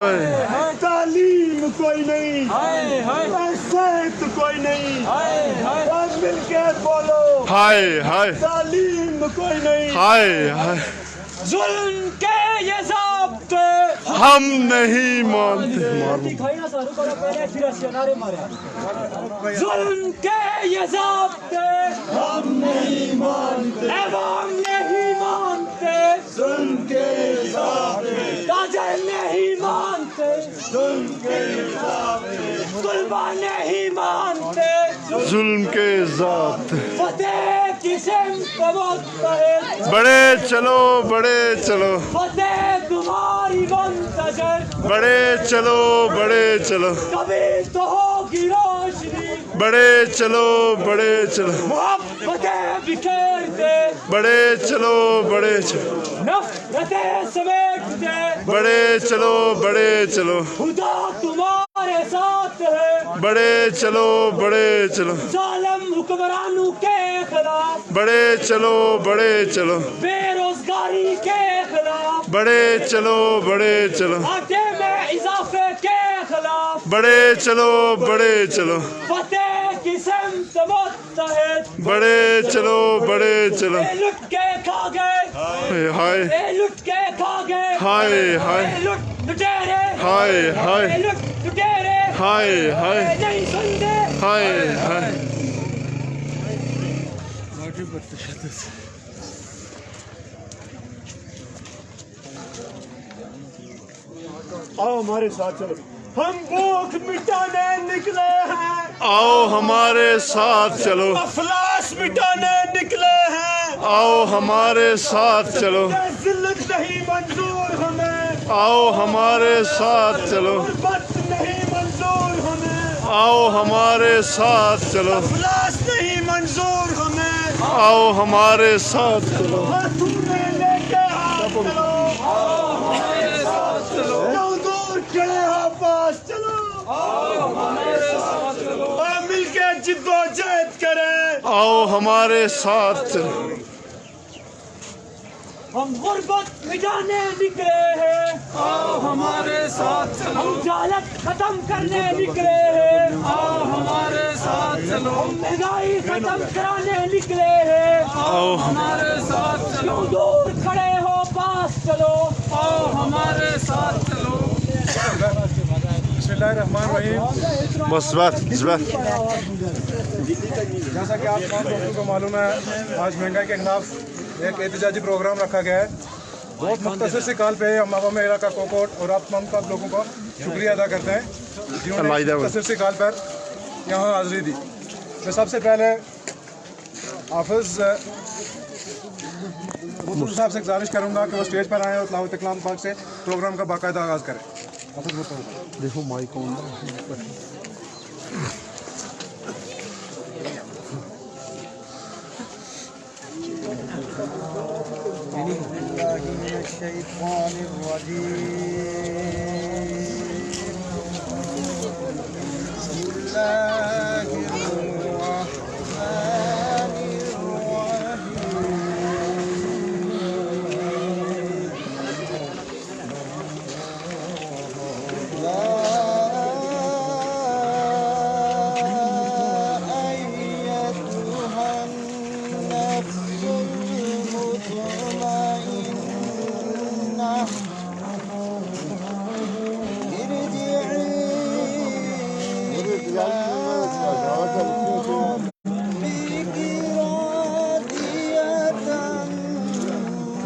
تعلیم کوئی نہیں، صحت کوئی نہیں، آج مل کے بولو ہائے ہائے تعلیم کوئی نہیں، ہائے ہائے ظلم کے یہ ضابطے ہم نہیں مانتے. ظلم کے یہ ضابطے ہم نہیں مانتے، عوام نہیں مانتے، ظلم کے ضابطے، تاجر نہیں مانتے، ظلم کے ضابطے، طلبہ نہیں مانتے، ظلم کے ضابطے. فتح کی سمت متحد، بڑے چلو بڑے چلو فتح تمہاری منتظر، بڑے چلو بڑے چلو کبھی تو ہوگی روشنی، بڑے چلو بڑے چلو محبتیں بکھیر دے، بڑے چلو بڑے چلو نفرتیں سمیٹ دے، بڑے چلو بڑے چلو خدا تمہارے ساتھ ہے، بڑے چلو بڑے چلو ظالم حکمرانوں کے خلاف، بڑے چلو بڑے چلو بے روزگاری کے خلاف، بڑے چلو بڑے چلو آٹے میں اضافے کے خلاف، بڑے چلو بڑے چلو فتح کی سمت متحد، بڑے چلو بڑے چلو اے لٹ کے کھا گئے، ہائے اے لٹ کے کھا گئے، ہائے ہائے اے لٹیرے، ہائے ہائے اے لٹیرے، ہائے ہائے اے نہیں سنتے، ہائے ہائے. آؤ ہمارے ساتھ چلو، ہم بھوک مٹانے نکلے ہیں، آؤ ہمارے ساتھ چلو افلاس مٹانے نکلے ہیں، آؤ ہمارے ساتھ چلو ذلت نہیں منظور ہمیں، آؤ ہمارے ساتھ چلو غربت نہیں منظور ہمیں، آؤ ہمارے ساتھ چلو افلاس نہیں منظور ہمیں، آؤ ہمارے ساتھ چلو ہاتھوں میں لے کے ہاتھ چلو، نو دور کھڑے ہو پاس چلو، اور مل کے جد و جہد کریں، آؤ ہمارے ساتھ چلو ہم غربت مٹانے نکلے ہیں، آؤ ہمارے ساتھ چلو، ہم جہالت ختم کرنے نکلے ہیں، آؤ ہمارے ساتھ چلو، ہم مہنگائی ختم کرانے نکلے ہیں، آؤ ہمارے ساتھ چلو، کیوں دور کھڑے ہو پاس چلو، آؤ ہمارے ساتھ چلو. بسم اللہ الرحمن الرحیم. بس بات جیسا کہ آپ تمام لوگوں کو معلوم ہے، آج مہنگائی کے خلاف ایک احتجاجی پروگرام رکھا گیا ہے. بہت مختصر سی کال پہ ہم عوام علاقہ کوکوٹ اور آپ تمام لوگوں کا شکریہ ادا کرتے ہیں جنہوں نے مختصر سی کال پر یہاں حاضری دی. میں سب سے پہلے حافظ بطور صاحب سے گزارش کروں گا کہ وہ اسٹیج پر آئیں اور تلاوت کلام پاک سے پروگرام کا باقاعدہ آغاز کریں. حافظ بطور دیکھو مائک آن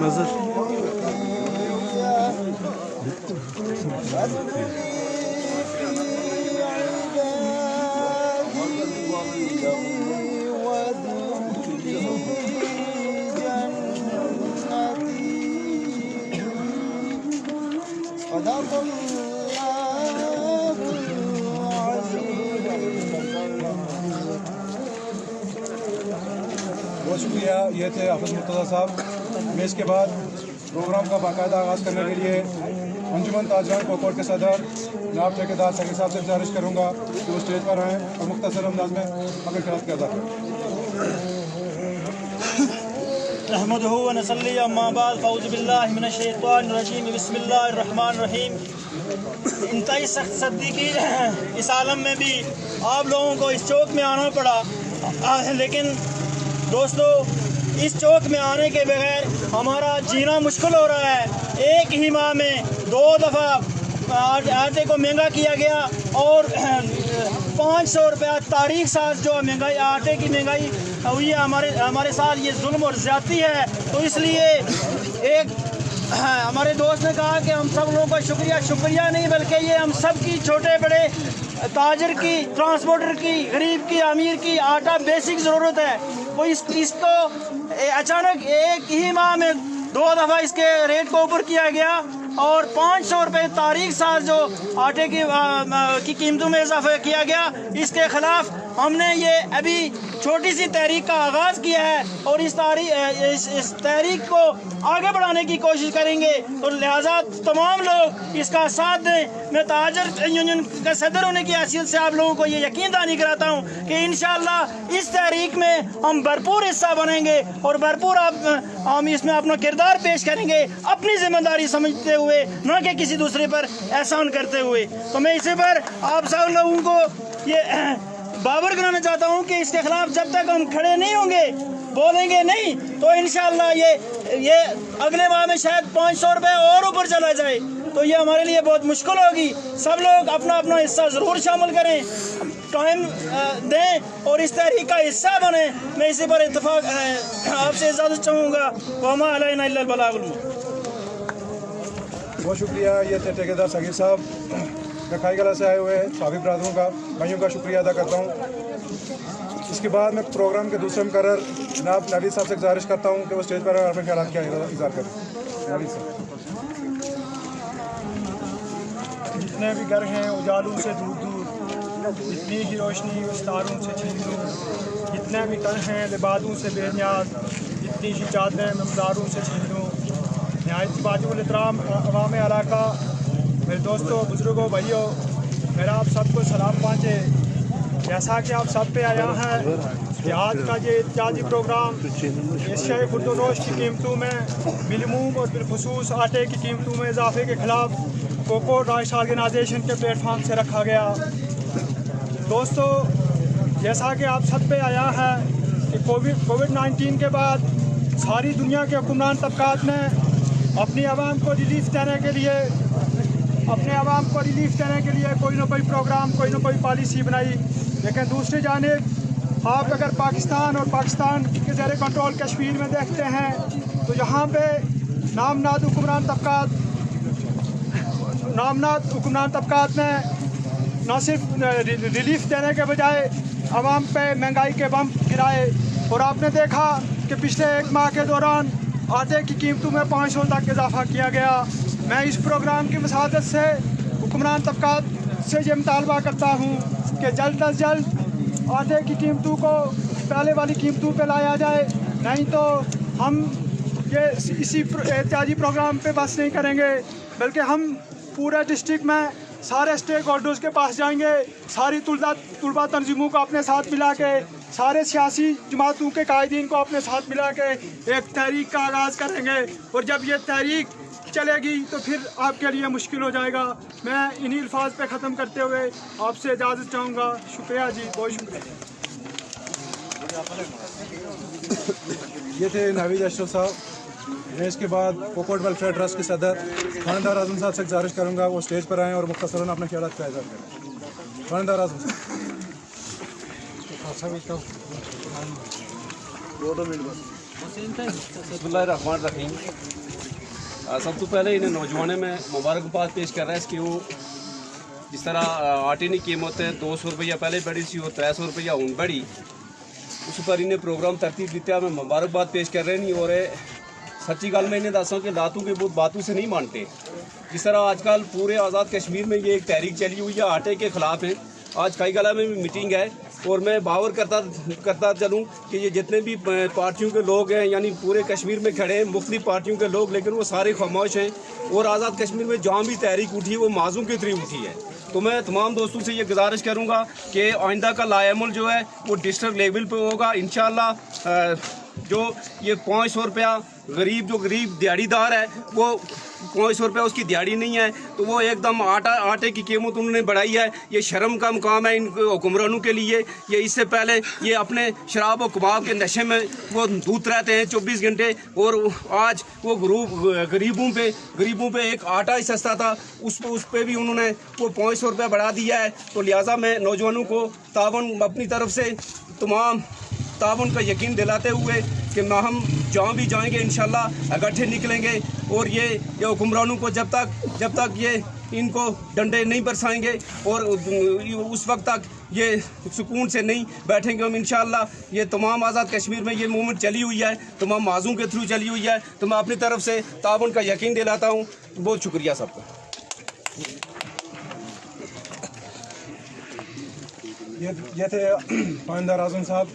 نظر بہت شکریہ. یہ تھے حافظ مرتضیٰ صاحب. میں اس کے بعد پروگرام کا باقاعدہ آغاز کرنے کے لیے انجمن تاجران کوکوٹ کے صدر جناب ٹھیکیدار سعید صاحب سے گزارش کروں گا کہ وہ اسٹیج پر آئیں اور مختصر انداز میں اپنے خیالات کا اظہار کریں. نحمده ونصلي أما بعد فأعوذ بالله من الشيطان الرجيم بسم الله الرحمن الرحيم انتہائی سخت سردی کی اس عالم میں بھی آپ لوگوں کو اس چوک میں آنا پڑا، لیکن دوستو اس چوک میں آنے کے بغیر ہمارا جینا مشکل ہو رہا ہے۔ ایک ہی ماہ میں 2 دفعہ آٹے کو مہنگا کیا گیا اور 500 روپیہ تاریخ ساز جو مہنگائی آٹے کی مہنگائی ہوئی ہے ہمارے ساتھ، یہ ظلم اور زیادتی ہے۔ تو اس لیے ایک ہمارے دوست نے کہا کہ ہم سب لوگوں کا شکریہ نہیں بلکہ یہ ہم سب کی، چھوٹے بڑے تاجر کی، ٹرانسپورٹر کی، غریب کی، امیر کی آٹا بیسک ضرورت ہے۔ وہ اس کو اچانک ایک ہی ماہ میں 2 دفعہ اس کے ریٹ کو اوپر کیا گیا اور 500 روپے تاریخ ساز جو آٹے کی قیمتوں میں اضافہ کیا گیا، اس کے خلاف ہم نے یہ ابھی چھوٹی سی تحریک کا آغاز کیا ہے اور اس تحریک کو آگے بڑھانے کی کوشش کریں گے۔ تو لہٰذا تمام لوگ اس کا ساتھ دیں۔ میں تاجر یونین کا صدر ہونے کی حیثیت سے آپ لوگوں کو یہ یقین دہانی کراتا ہوں کہ انشاءاللہ اس تحریک میں ہم بھرپور حصہ بنیں گے اور بھرپور ہم اس میں اپنا کردار پیش کریں گے، اپنی ذمہ داری سمجھتے ہوئے، نہ کہ کسی دوسرے پر احسان کرتے ہوئے۔ تو میں اسی پر آپ سب لوگوں کو یہ باور کرانا چاہتا ہوں کہ اس کے خلاف جب تک ہم کھڑے نہیں ہوں گے، بولیں گے نہیں، تو انشاءاللہ یہ اگلے ماہ میں شاید 500 روپے اور اوپر چلا جائے تو یہ ہمارے لیے بہت مشکل ہوگی۔ سب لوگ اپنا اپنا حصہ ضرور شامل کریں، ٹائم دیں اور اس تحریک کا حصہ بنیں۔ میں اسی پر اتفاق آپ سے اجازت چاہوں گا۔ وما علینا الا البلاغ المبین۔ بہت شکریہ، یہ تھے ٹھیکیدار صغیر صاحب۔ میں کھائی گلا سے آئے ہوئے صحافی برادروں کا، بھائیوں کا شکریہ ادا کرتا ہوں۔ اس کے بعد میں پروگرام کے دوسرے مقرر جناب نوید صاحب سے گزارش کرتا ہوں کہ وہ اسٹیج پر اپنے خیالات کا اظہار کریں۔ نوید صاحب۔ جتنے بھی گھر ہیں اجالوں سے دور دور، جتنی ہی روشنی ستاروں سے چھین دور، جتنے بھی تن ہیں لبادوں سے بے نیاز، جتنی ہی چادریں ممداروں سے چھین دوں۔ نہایت واجب الاحترام عوام علاقہ، میرے دوستوں، بزرگوں، بھائیوں، میرا آپ سب کو سلام پہنچے۔ جیسا کہ آپ سب پہ آیا ہے کہ آج کا یہ احتجاجی پروگرام ایشیا خرد و نوش کی قیمتوں میں بالعموم اور بالخصوص آٹے کی قیمتوں میں اضافے کے خلاف کوکو رائٹس آرگنائزیشن کے پلیٹ فارم سے رکھا گیا۔ دوستو، جیسا کہ آپ سب پہ آیا ہے کہ کووڈ-19 کے بعد ساری دنیا کے حکمران طبقات نے اپنی عوام کو ریلیف دینے کے لیے کوئی نہ کوئی پروگرام، کوئی نہ کوئی پالیسی بنائی، لیکن دوسری جانب آپ اگر پاکستان اور پاکستان کے زیر کنٹرول کشمیر میں دیکھتے ہیں تو یہاں پہ نامناد حکمران طبقات نے نہ صرف ریلیف دینے کے بجائے عوام پہ مہنگائی کے بم گرائے، اور آپ نے دیکھا کہ پچھلے 1 ماہ کے دوران آٹے کی قیمتوں میں 500 تک اضافہ کیا گیا۔ میں اس پروگرام کی مساعدت سے حکمران طبقات سے یہ مطالبہ کرتا ہوں کہ جلد از جلد آٹے کی قیمتوں کو پہلے والی قیمتوں پہ لایا جائے، نہیں تو ہم یہ اسی احتجاجی پروگرام پہ بس نہیں کریں گے، بلکہ ہم پورے ڈسٹرکٹ میں سارے اسٹیک ہولڈرز کے پاس جائیں گے، ساری طلباء تنظیموں کو اپنے ساتھ ملا کے، سارے سیاسی جماعتوں کے قائدین کو اپنے ساتھ ملا کے ایک تحریک کا آغاز کریں گے، اور جب یہ تحریک چلے گی تو پھر آپ کے لیے مشکل ہو جائے گا۔ میں انہی الفاظ پہ ختم کرتے ہوئے آپ سے اجازت چاہوں گا۔ شکریہ جی، بہت شکریہ۔ یہ تھے نوید اشرف صاحب۔ میں اس کے بعد کوکوٹ ویلفیئر ٹرسٹ کے صدر خاندار اعظم صاحب سے گزارش کروں گا وہ اسٹیج پر آئیں اور مختصراً اپنے خیالات کا اظہار کریں۔ خاندار اعظم صاحب۔ بسم اللہ الرحمن الرحیم۔ سب تو پہلے انہیں نوجوانوں میں مبارکباد پیش کر رہا ہے اس کی، وہ جس طرح آٹے کی قیمت 200 روپیہ پہلے بڑی سی اور 300 روپیہ ہوں بڑی، اس پر انہیں پروگرام ترتیب دیتا ہے۔ میں مبارکباد پیش کر رہے نہیں، اور سچی گل میں انہیں دساں کہ لاتوں کے بہت باتوں سے نہیں مانتے۔ جس طرح آج کل پورے آزاد کشمیر میں یہ ایک تحریک چلی ہوئی ہے آٹے کے خلاف ہے۔ آج کئی گلا میں بھی میٹنگ ہے، اور میں باور کرتا چلوں کہ یہ جتنے بھی پارٹیوں کے لوگ ہیں، یعنی پورے کشمیر میں کھڑے ہیں مختلف پارٹیوں کے لوگ، لیکن وہ سارے خاموش ہیں، اور آزاد کشمیر میں جہاں بھی تحریک اٹھی وہ معذوم کے تھرو اٹھی ہے۔ تو میں تمام دوستوں سے یہ گزارش کروں گا کہ آئندہ کا لائحہ عمل جو ہے وہ ڈسٹرکٹ لیول پہ ہوگا انشاءاللہ۔ जो ये 500 रुपया गरीब दिहाड़ीदार है वो 500 रुपया उसकी दिहाड़ी नहीं है, तो वो एकदम आटे की कीमत उन्होंने बढ़ाई है। ये शर्म का मुकाम है इन हुक्मरानों के लिए। ये इससे पहले ये अपने शराब और कबाब के नशे में वो धूत रहते हैं 24 घंटे, और आज वो गरीबों पे एक आटा ही सस्ता था उस पे भी उन्होंने वो 500 रुपया बढ़ा दिया है। तो लिहाजा मैं नौजवानों को तावन अपनी तरफ से तमाम तावन का यकीन दिलाते हुए कि हम जहाँ भी जाएंगे इंशाल्लाह इकट्ठे निकलेंगे, और ये हुक्मरानों को जब तक ये इनको डंडे नहीं बरसाएंगे और उस वक्त तक ये सुकून से नहीं बैठेंगे हम इंशाल्लाह। ये तमाम आज़ाद कश्मीर में ये मूवमेंट चली हुई है, तमाम माज़ूम के थ्रू चली हुई है, तो मैं अपनी तरफ से तावन का यकीन दिलाता हूँ। बहुत शुक्रिया सबका। ये थे पाइंदार आज़म साहब।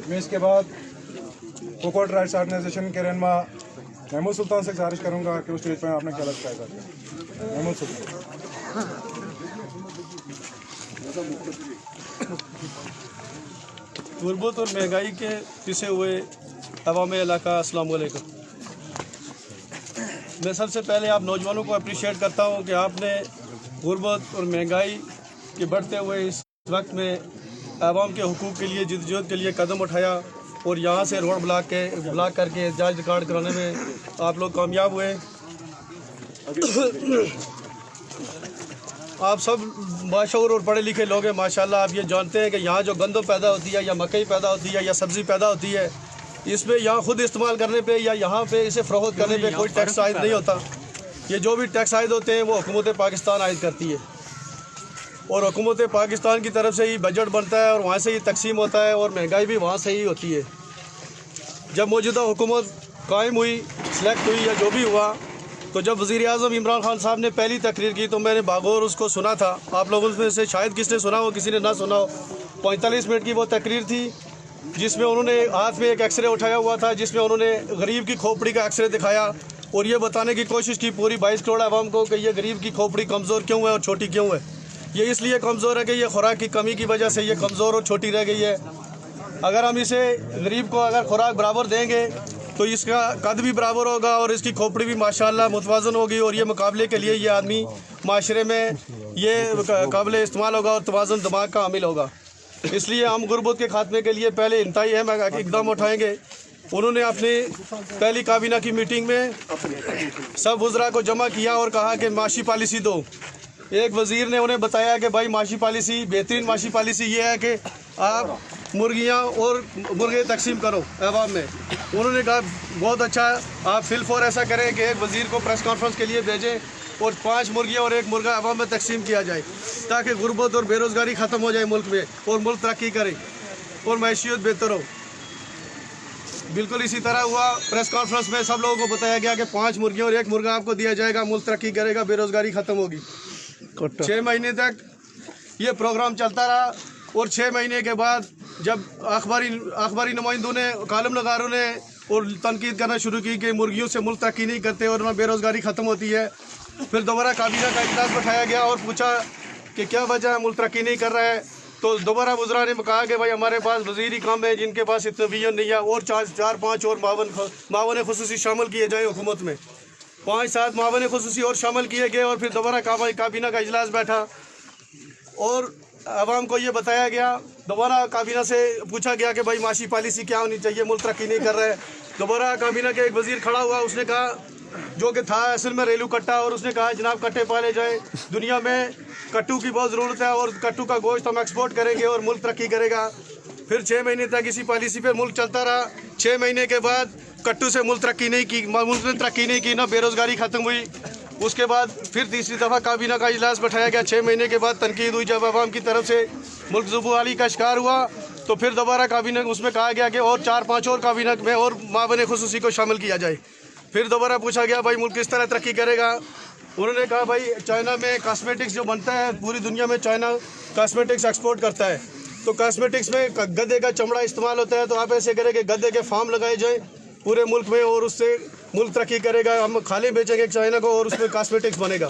मैं इसके बाद कोकोट राइट्स ऑर्गेनाइजेशन के रहनुमा महमूद सुल्तान से गुजारिश करूंगा कि उस स्टेज पर आपने क्या लगता है। महमूद सुल्तान। गुर्बत और महंगाई के पिसे हुए अवाम इलाका, अस्सलाम वालेकुम। मैं सबसे पहले आप नौजवानों को अप्रिशिएट करता हूं कि आपने गुर्बत और महंगाई के बढ़ते हुए इस वक्त में आवाम के हुकूक़ के लिए जिद्दोजहद के लिए कदम उठाया, और यहाँ से रोड ब्लॉक करके एहतजाज रिकॉर्ड कराने में आप लोग कामयाब हुए। आप सब बाशऊर और पढ़े लिखे लोग हैं माशाल्लाह। आप ये जानते हैं कि यहाँ जो गंदम पैदा होती है या मकई पैदा होती है या सब्ज़ी पैदा होती है, इसमें यहाँ ख़ुद इस्तेमाल करने पे या यहाँ पे इसे फ़रोख्त करने पे कोई टैक्स आयद नहीं होता। ये जो भी टैक्स आयद होते हैं वो हुकूमत पाकिस्तान आयद करती है, और हुकूमत पाकिस्तान की तरफ से ही बजट बनता है और वहाँ से ही तकसीम होता है, और महंगाई भी वहाँ से ही होती है। जब मौजूदा हुकूमत कायम हुई, सेलेक्ट हुई या जो भी हुआ, तो जब वज़ीर आज़म इमरान खान साहब ने पहली तकरीर की तो मैंने बागौर उसको सुना था। आप लोगों में से शायद किसने सुना हो, किसी ने ना सुना हो। 45 मिनट की वो तकरीर थी जिसमें उन्होंने हाथ में एक एक्सरे उठाया हुआ था, जिसमें उन्होंने गरीब की खोपड़ी का एक्सरे दिखाया और ये बताने की कोशिश की पूरी 22 करोड़ आवाम को कि ये गरीब की खोपड़ी कमज़ोर क्यों है और छोटी क्यों है। ये इसलिए कमज़ोर है कि ये खुराक की कमी की वजह से ये कमज़ोर और छोटी रह गई है। अगर हम इसे गरीब को अगर खुराक बराबर देंगे तो इसका कद भी बराबर होगा और इसकी खोपड़ी भी माशाल्लाह मुतवाज़न होगी, और ये मुकाबले के लिए ये आदमी माशरे में ये काबिल इस्तेमाल होगा और तवाज़न दिमाग का हामिल होगा। इसलिए हम गुर्बत के खात्मे के लिए पहले इंतहाई अहम इक़दाम उठाएँगे। उन्होंने अपनी पहली काबीना की मीटिंग में सब वज़रा को जमा किया और कहा कि माशी पॉलिसी दो। एक वज़ीर ने उन्हें बताया कि भाई माशी पॉलिसी, बेहतरीन माशी पॉलिसी ये है कि आप मुर्गियाँ और मुर्गे तकसीम करो अवाम में। उन्होंने कहा बहुत अच्छा, आप फिलफौर ऐसा करें कि एक वज़ीर को प्रेस कॉन्फ्रेंस के लिए भेजें और 5 मुर्गियाँ और 1 मुर्गा अवाम में तकसीम किया जाए, ताकि गुर्बत और बेरोज़गारी ख़त्म हो जाए मुल्क में और मुल्क तरक्की करे और मैशियत बेहतर हो। बिल्कुल इसी तरह हुआ। प्रेस कॉन्फ्रेंस में सब लोगों को बताया गया कि 5 मुर्गियाँ और 1 मुर्गा आपको दिया जाएगा, मुल्क तरक्की करेगा, बेरोज़गारी ख़त्म होगी। 6 महीने तक ये प्रोग्राम चलता रहा, और 6 महीने के बाद जब अखबारी नुमाइंदों ने, कालम नगारों ने और तनकीद करना शुरू की कि मुर्गियों से मुल्क तरक्की नहीं करते और ना बेरोज़गारी ख़त्म होती है, फिर दोबारा काबीना का इजलास बैठाया गया और पूछा कि क्या वजह है मुल्क तरक्की नहीं कर रहा है। तो दोबारा वज़रा ने कहा कि भाई हमारे पास वज़ीर ही कम है जिनके पास इतना विजन नहीं है, और 4-5 और मावन खुसूसी शामिल किए जाए हुकूमत में। 5-7 मावन खुसूसी और शामिल किए गए, और फिर दोबारा काबीना का इजलास बैठा और आवाम को ये बताया गया। दोबारा काबीना से पूछा गया कि भाई माशी पॉलिसी क्या होनी चाहिए, मुल्क तरक्की नहीं कर रहा है। दोबारा काबीना के एक वज़ीर खड़ा हुआ, उसने कहा, जो कि था असल में रेलू कट्टा, और उसने कहा जनाब कट्टे पाले जाए, दुनिया में कट्टू की बहुत ज़रूरत है और कट्टू का गोश्त हम एक्सपोर्ट करेंगे और मुल्क तरक्की करेगा। फिर 6 महीने तक इसी पॉलिसी पर मुल्क चलता रहा। 6 महीने के बाद कट्टू से मुल्क तरक्की नहीं की, मुल्क ने तरक्की नहीं की, ना बेरोज़गारी ख़त्म हुई। उसके बाद फिर तीसरी दफ़ा काबीना का इजलास बैठाया गया। 6 महीने के बाद तनकीद हुई, जब आवाम की तरफ से मुल्क ज़ुबूहाली का शिकार हुआ, तो फिर दोबारा काबीना उसमें कहा गया कि और 4-5 और काबीना में और मावन खुसूसी को शामिल किया जाए। फिर दोबारा पूछा गया भाई मुल्क किस तरह तरक्की करेगा। उन्होंने कहा भाई चाइना में कॉस्मेटिक्स जो बनता है, पूरी दुनिया में चाइना कॉस्मेटिक्स एक्सपोर्ट करता है, तो कॉस्मेटिक्स में गधे का चमड़ा इस्तेमाल होता है, तो आप ऐसे करें कि गधे के फार्म लगाए जाएँ पूरे मुल्क में और उससे मुल्क तरक्की करेगा। हम खाले बेचेंगे चाइना को और उसमें कॉस्मेटिक्स बनेगा।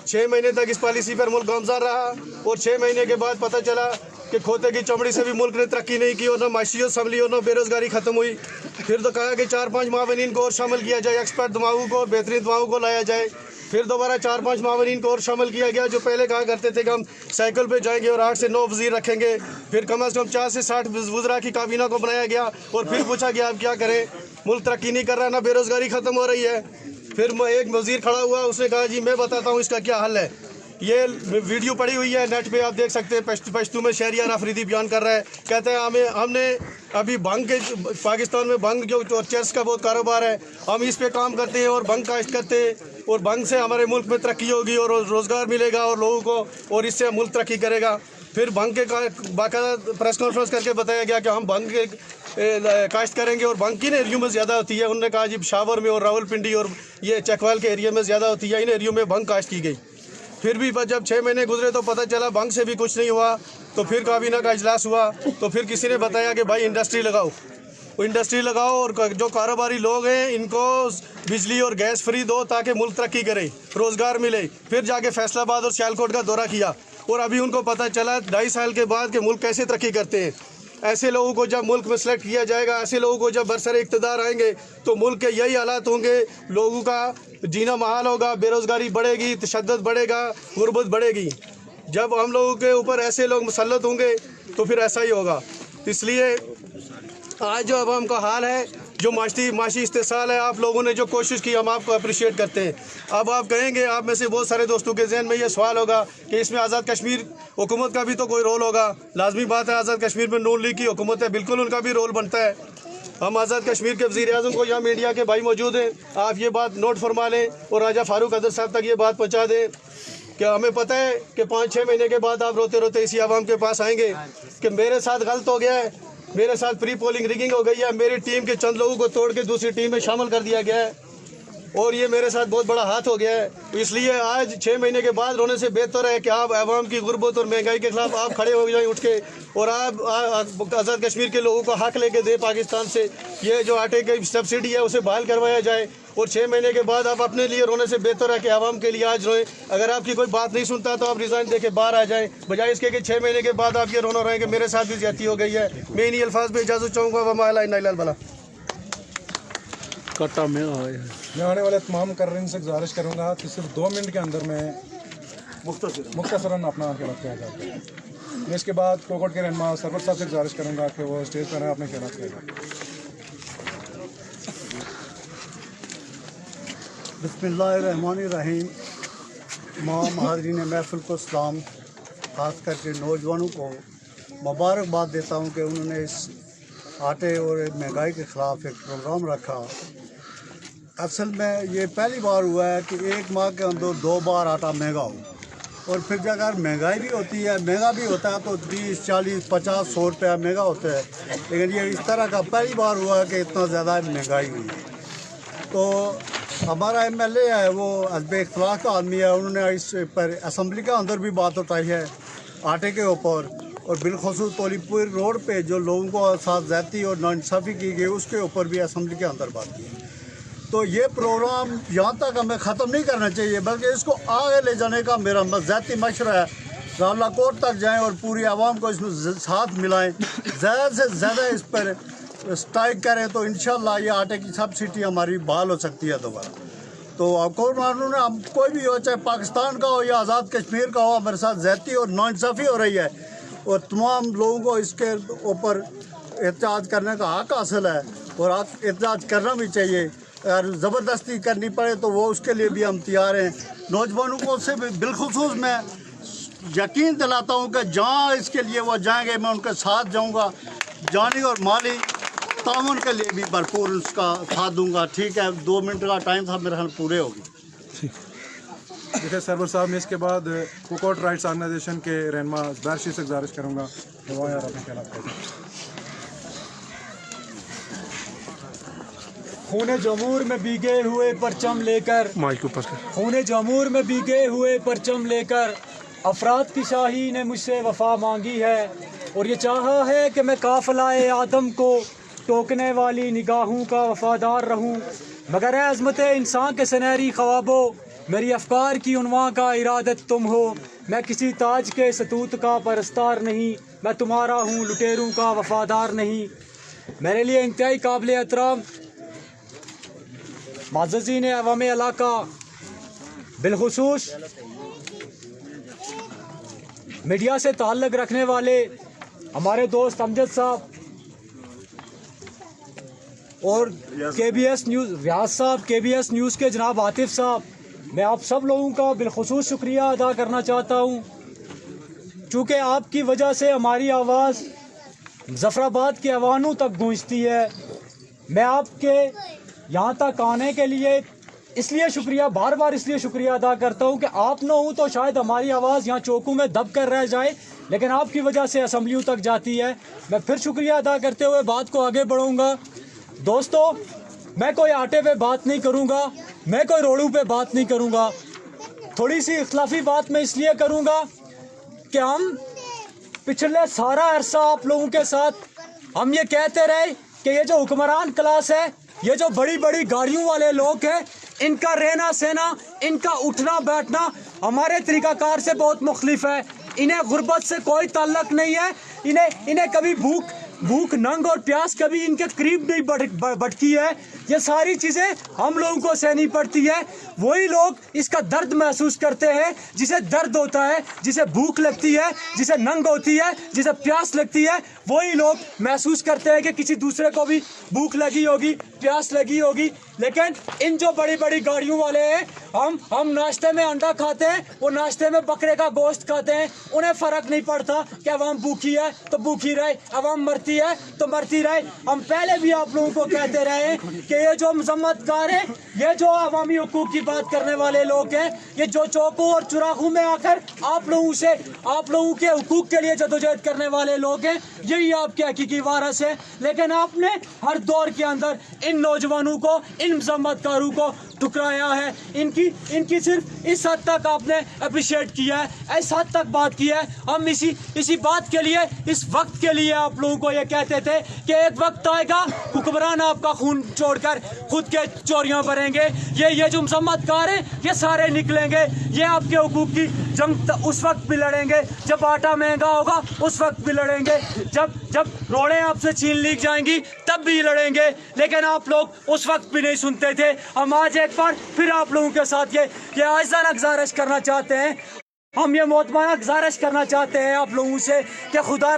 6 महीने तक इस पॉलिसी पर मुल्क गामज़ार रहा और 6 महीने के बाद पता चला कि खोते की चमड़ी से भी मुल्क ने तरक्की नहीं की और ना माशियत संभली और ना बेरोज़गारी ख़त्म हुई। फिर तो कहा कि 4-5 मावनीन को और शामिल किया जाए, एक्सपर्ट दिमागों को और बेहतरीन दिमागों को लाया जाए। फिर दोबारा 4-5 मावनीन को और शामिल किया गया जो पहले कहा करते थे कि हम साइकिल पे जाएंगे और 8 से 9 वज़ीर रखेंगे। फिर कम अज़ कम 40 से 60 वज़रा की काबीना को बनाया गया और फिर पूछा गया आप क्या करें, मुल्क तरक्की नहीं कर रहा, ना बेरोज़गारी ख़त्म हो रही है। फिर एक वज़ीर खड़ा हुआ, उसने कहा जी मैं बताता हूँ इसका क्या हल है। ये वीडियो पड़ी हुई है नेट पे, आप देख सकते हैं। पश्तू में शहरियार अफरीदी बयान कर रहा है, कहते हैं हमने अभी भंग के पाकिस्तान में भंग जो चर्च का बहुत कारोबार है, हम इस पे काम करते हैं और भंग काश्त करते हैं और भंग से हमारे मुल्क में तरक्की होगी और रोज़गार मिलेगा और लोगों को, और इससे मुल्क तरक्की करेगा। फिर भंग के बाकायदा प्रेस कॉन्फ्रेंस करके बताया गया कि हम भंग के काश्त करेंगे और भंग किन एरियो में ज़्यादा होती है। उन्होंने कहा जी शावर में और रावलपिंडी और ये चकवाल के एरिया में ज़्यादा होती है, इन एरियो में भंग काश्त की गई। फिर भी जब 6 महीने गुजरे तो पता चला भंग से भी कुछ नहीं हुआ। तो फिर काबीना का इजलास हुआ तो फिर किसी ने बताया कि भाई इंडस्ट्री लगाओ, इंडस्ट्री लगाओ और जो कारोबारी लोग हैं इनको बिजली और गैस फ्री दो ताकि मुल्क तरक्की करे, रोज़गार मिले। फिर जाके फैसलाबाद और सियालकोट का दौरा किया और अभी उनको पता चला 2.5 साल के बाद कि मुल्क कैसे तरक्की करते हैं। ऐसे लोगों को जब मुल्क में सेलेक्ट किया जाएगा, ऐसे लोगों को जब बरसर इक़्तिदार आएंगे तो मुल्क के यही हालात होंगे, लोगों का जीना महाल होगा, बेरोज़गारी बढ़ेगी, तशद्दुद बढ़ेगा, गुर्बत बढ़ेगी। जब हम लोगों के ऊपर ऐसे लोग मुसल्लत होंगे तो फिर ऐसा ही होगा। इसलिए आज जो अवाम का हाल है, जो माशी इस्तेसाल है, आप लोगों ने जो कोशिश की हम आपको अप्रिशिएट करते हैं। अब आप कहेंगे, आप में से बहुत सारे दोस्तों के जहन में ये सवाल होगा कि इसमें आज़ाद कश्मीर हुकूमत का भी तो कोई रोल होगा। लाजमी बात है, आज़ाद कश्मीर में नून लीग की हुकूमत है, बिल्कुल उनका भी रोल बनता है। हम आज़ाद कश्मीर के वज़ीर आज़म को, यहाँ मीडिया के भाई मौजूद हैं, आप ये बात नोट फरमा लें और राजा फारूक अदर साहब तक ये बात पहुँचा दें कि हमें पता है कि 5-6 महीने के बाद आप रोते रोते इसी आवाम के पास आएंगे कि मेरे साथ गलत हो गया है, मेरे साथ प्री पोलिंग रिगिंग हो गई है, मेरी टीम के चंद लोगों को तोड़ के दूसरी टीम में शामिल कर दिया गया है और ये मेरे साथ बहुत बड़ा हाथ हो गया है। इसलिए आज 6 महीने के बाद रोने से बेहतर है कि आप आवाम की गुर्बत और महंगाई के खिलाफ आप खड़े हो जाएं उठ के और आप आज़ाद कश्मीर के लोगों को हक लेके दे पाकिस्तान से। ये जो आटे की सब्सिडी है उसे बहाल करवाया जाए और 6 महीने के बाद आप अपने लिए रोने से बेहतर है कि आवाम के लिए आज रोएं। अगर आपकी कोई बात नहीं सुनता तो आप रिज़ाइन दे के बाहर आ जाएं, बजाय इसके कि 6 महीने के बाद आप ये रोना रहे कि मेरे साथ भी ज्यादती हो गई है। मैं इन्हीं अल्फाज में इजाज़त चाहूँगा, वमा अलैना इल्ला अल बलाग। कटा में मैं आने वाले तमाम कर्रीन से गुजारिश करूँगा कि सिर्फ 2 मिनट के अंदर में मुख्तसरन अपना ख्याल किया जाए। मैं इसके बाद कोकोट के रहनुमा सरवर साहब से गुजारिश करूँगा कि वो स्टेज पर अपने ख्याल किया जाए। बिस्मिल्लाहिर्रहमानिर्रहीम। हाज़रीन महफ़िल को सलाम, ख़ास करके नौजवानों को मुबारकबाद देता हूँ कि उन्होंने इस आटे और महंगाई के ख़िलाफ़ एक प्रोग्राम रखा। असल में ये पहली बार हुआ है कि 1 माह के अंदर 2 बार आटा महंगा हो और फिर अगर महंगाई भी होती है, महंगा भी होता है तो 30, 40, 50, 100 रुपया महंगा होता है, लेकिन ये इस तरह का पहली बार हुआ है कि इतना ज़्यादा महंगाई हुई। तो हमारा MLA है वो हस्ब इख्तिलाफ का आदमी है, उन्होंने इस पर असम्बली के अंदर भी बात उठाई है आटे के ऊपर और बिलखसूस तोलीपुर रोड पे जो लोगों को साथ ज़्यादती और नाइंसाफ़ी की गई उसके ऊपर भी असम्बली के अंदर बात की। तो ये प्रोग्राम यहाँ तक हमें ख़त्म नहीं करना चाहिए बल्कि इसको आगे ले जाने का मेरा ज़ाती मशवरा है। रावला कोर्ट तक जाएँ और पूरी आवाम को इसमें साथ मिलाएँ, ज़्यादा से ज़्यादा इस पर स्ट्राइक करें तो इंशाल्लाह ये आटे की सब्सिडी हमारी बहाल हो सकती है दोबारा। तो आपको मालूम है, हम कोई भी हो, चाहे पाकिस्तान का हो या आज़ाद कश्मीर का हो, हमारे साथ ज़्यादती और नाइंसाफ़ी हो रही है और तमाम लोगों को इसके ऊपर एहतजाज करने का हक हासिल है और एहतजाज करना भी चाहिए। अगर ज़बरदस्ती करनी पड़े तो वो उसके लिए भी हम तैयार हैं। नौजवानों को से बिलखुसूस मैं यकीन दिलाता हूँ कि जहाँ इसके लिए वो जाएंगे मैं उनके साथ जाऊँगा, जानी और माली ताउन के लिए भी भरपूर उसका साथ दूंगा। ठीक है, 2 मिनट का टाइम था, मेरे ख्याल पूरे होगी। देखिए सरवर साहब, मैं इसके बाद कोकोट राइट्स ऑर्गेनाइजेशन के रहनुमा बारशी से गुजारिश करूँगा कि वो यार अपने ख्याल करें। खूने जमूर में भीगे हुए परचम लेकर, खूने जमूर में भीगे हुए परचम लेकर अफराद की शाही ने मुझसे वफा मांगी है और ये चाहा है कि मैं काफिलाए आदम को टोकने वाली निगाहों का वफादार रहूं, मगर अज़मत इंसान के सुनहरी ख्वाबों میری افکار کی عنواں کا ارادت تم ہو، میں کسی تاج کے ستوت کا پرستار نہیں، میں تمہارا ہوں لٹیروں کا وفادار نہیں۔ میرے لیے انتہائی قابل احترام معززین عوام علاقہ، بالخصوص میڈیا سے تعلق رکھنے والے ہمارے دوست امجد صاحب اور کے بی ایس نیوز ریاض صاحب، کے بی ایس نیوز کے جناب عاطف صاحب، میں آپ سب لوگوں کا بالخصوص شکریہ ادا کرنا چاہتا ہوں، چونکہ آپ کی وجہ سے ہماری آواز ظفر آباد کے عوانوں تک گونجتی ہے۔ میں آپ کے یہاں تک آنے کے لیے اس لیے شکریہ بار بار اس لیے شکریہ ادا کرتا ہوں کہ آپ نہ ہوں تو شاید ہماری آواز یہاں چوکوں میں دب کر رہ جائے، لیکن آپ کی وجہ سے اسمبلیوں تک جاتی ہے۔ میں پھر شکریہ ادا کرتے ہوئے بات کو آگے بڑھوں گا۔ دوستو، میں کوئی آٹے پہ بات نہیں کروں گا، میں کوئی روڑوں پہ بات نہیں کروں گا، تھوڑی سی اختلافی بات میں اس لیے کروں گا کہ ہم پچھلے سارا عرصہ آپ لوگوں کے ساتھ ہم یہ کہتے رہے کہ یہ جو حکمران کلاس ہے، یہ جو بڑی بڑی گاڑیوں والے لوگ ہیں، ان کا رہنا سہنا، ان کا اٹھنا بیٹھنا ہمارے طریقہ کار سے بہت مختلف ہے۔ انہیں غربت سے کوئی تعلق نہیں ہے، انہیں کبھی بھوک ننگ اور پیاس کبھی ان کے قریب نہیں بٹکی ہے۔ یہ ساری چیزیں ہم لوگوں کو سہنی پڑتی ہے۔ وہی لوگ اس کا درد محسوس کرتے ہیں جسے درد ہوتا ہے، جسے بھوک لگتی ہے، جسے ننگ ہوتی ہے، جسے پیاس لگتی ہے، وہی لوگ محسوس کرتے ہیں کہ کسی دوسرے کو بھی بھوک لگی ہوگی، پیاس لگی ہوگی۔ لیکن ان جو بڑی بڑی گاڑیوں والے ہیں، ہم ناشتے میں انڈا کھاتے ہیں، وہ ناشتے میں بکرے کا گوشت کھاتے ہیں، انہیں فرق نہیں پڑتا کہ عوام بھوکی ہے تو بھوکی رہے، عوام مرتی ہے تو مرتی رہے۔ ہم پہلے بھی آپ لوگوں کو کہتے رہے ہیں کہ یہ جو مذمت کار ہیں، یہ جو عوامی حقوق کی بات کرنے والے لوگ ہیں، یہ جو چوکوں اور چراغوں میں آ کر آپ لوگوں کے حقوق کے لیے جدوجہد کرنے والے لوگ ہیں، یہی آپ کے حقیقی وارث ہیں۔ لیکن آپ نے ہر دور کے اندر ان نوجوانوں کو، ان مذمت کاروں کو ٹکرایا ہے، ان کی صرف اس حد تک آپ نے اپریشیٹ کیا ہے، اس حد تک بات کی ہے۔ ہم اسی بات کے لیے، اس وقت کے لیے آپ لوگوں کو یہ کہتے تھے کہ ایک وقت آئے گا حکمران آپ کا خون چھوڑ کر خود کے چوریاں بھریں گے، یہ جو مذمت کار ہیں یہ سارے نکلیں گے، یہ آپ کے حقوق کی جنگ اس وقت بھی لڑیں گے جب آٹا مہنگا ہوگا، اس وقت بھی لڑیں گے، جب روڑیں آپ سے چھین لی جائیں گی تب بھی لڑیں گے۔ لیکن آپ لوگ اس وقت بھی نہیں سنتے تھے۔ ہم آج ایک بار پھر آپ لوگوں کے ساتھ یہ عاجزانہ گزارش کرنا چاہتے ہیں، ہم یہ محترمانہ گزارش کرنا چاہتے ہیں آپ لوگوں سے کہ خدا